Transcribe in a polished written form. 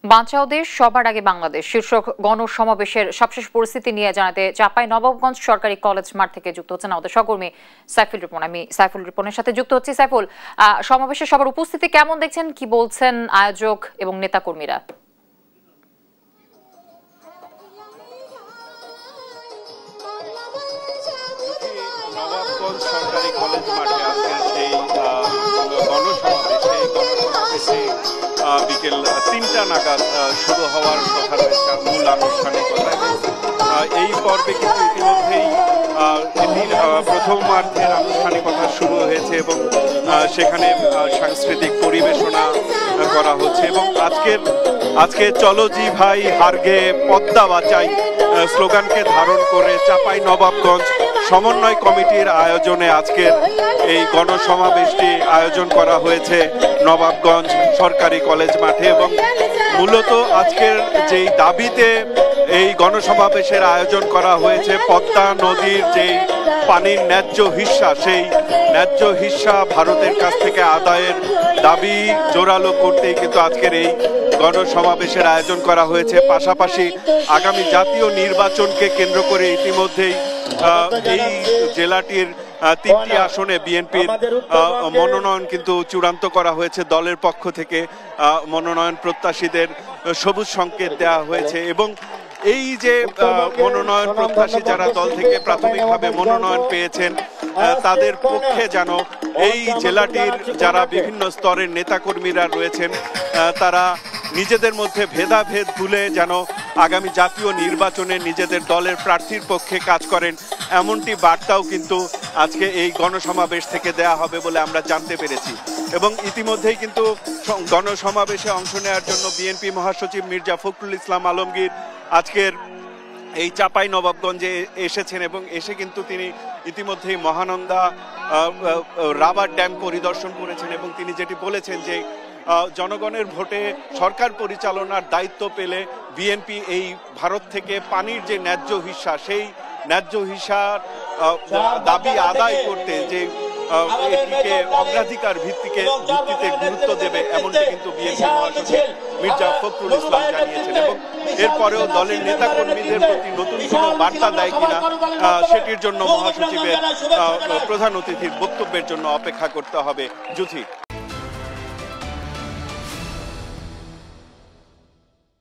বাঁচাও দেশ সবার আগে বাংলাদেশ শীর্ষক গণসমাবেশের সবশেষ পরিস্থিতি নিয়ে জানাতে চাঁপাইনবাবগঞ্জ সরকারি কলেজ মাঠ থেকে যুক্ত হচ্ছেন আমাদের সহকর্মী সাইফুল রিপন। আমি সাইফুল রিপনের সাথে যুক্ত হচ্ছি। সাইফুল, সমাবেশে সবার উপস্থিতি কেমন দেখছেন, কি বলছেন আয়োজক এবং নেতাকর্মীরা? নবাবগঞ্জ সরকারি কলেজ মাঠে আজকের সেই গণসমাবেশে বিকেল ৩টা নাগাদ শুরু হওয়ার কথা রয়েছে মূল আনুষ্ঠানিকতা। এই পর্বে কিন্তু ইতিমধ্যেই প্রথমার্ধের আনুষ্ঠানিকতা শুরু হয়েছে এবং সেখানে সাংস্কৃতিক পরিবেশনা করা হচ্ছে এবং আজকে চলো জি ভাই হারগে পদ্মা বাঁচাই স্লোগানকে ধারণ করে চাঁপাইনবাবগঞ্জ সমন্বয় কমিটির আয়োজনে আজকের এই গণসমাবেশটি আয়োজন করা হয়েছে নবাবগঞ্জ সরকারি কলেজ মাঠে। এবং মূলত আজকের যেই দাবিতে এই গণসমাবেশের আয়োজন করা হয়েছে, পদ্মা নদীর যেই পানির ন্যায্য হিস্সা, সেই ন্যায্য হিস্সা ভারতের কাছ থেকে আদায়ের দাবি জোরালো করতেই কিন্তু আজকের এই গণসমাবেশের আয়োজন করা হয়েছে। পাশাপাশি আগামী জাতীয় নির্বাচনকে কেন্দ্র করে ইতিমধ্যেই এই জেলাটির ৩টি আসনে বিএনপির মনোনয়ন কিন্তু চূড়ান্ত করা হয়েছে। দলের পক্ষ থেকে মনোনয়ন প্রত্যাশীদের সবুজ সংকেত দেওয়া হয়েছে এবং এই যে মনোনয়ন প্রত্যাশী যারা দল থেকে প্রাথমিকভাবে মনোনয়ন পেয়েছেন তাদের পক্ষে যেন এই জেলাটির যারা বিভিন্ন স্তরের নেতাকর্মীরা রয়েছেন তারা নিজেদের মধ্যে ভেদাভেদ ভুলে যেন আগামী জাতীয় নির্বাচনে নিজেদের দলের প্রার্থীর পক্ষে কাজ করেন, এমনটি বার্তাও কিন্তু আজকে এই গণসমাবেশ থেকে দেয়া হবে বলে আমরা জানতে পেরেছি। এবং ইতিমধ্যেই কিন্তু গণসমাবেশে অংশ নেওয়ার জন্য বিএনপি মহাসচিব মির্জা ফখরুল ইসলাম আলমগীর আজকের এই চাঁপাইনবাবগঞ্জে এসেছেন এবং এসে কিন্তু তিনি ইতিমধ্যেই মহানন্দা রাবার ড্যাম পরিদর্শন করেছেন এবং তিনি যেটি বলেছেন যে জনগণের ভোটে সরকার পরিচালনার দায়িত্ব পেলে বিএনপি এই ভারত থেকে পানির যে ন্যায্য হিস্সা, সেই ন্যায্য হিস্সার দাবি আদায় করতে যে এটিকে অগ্রাধিকার ভিত্তিতে গুরুত্ব দেবে, এমনটি কিন্তু বিএনপি মহাসচিব মির্জা ফখরুল ইসলাম জানিয়েছেন। এবং এরপরেও দলের নেতাকর্মীদের প্রতি নতুন কোনো বার্তা দেয় কিনা সেটির জন্য মহাসচিবের প্রধান অতিথির বক্তব্যের জন্য অপেক্ষা করতে হবে। জুথি।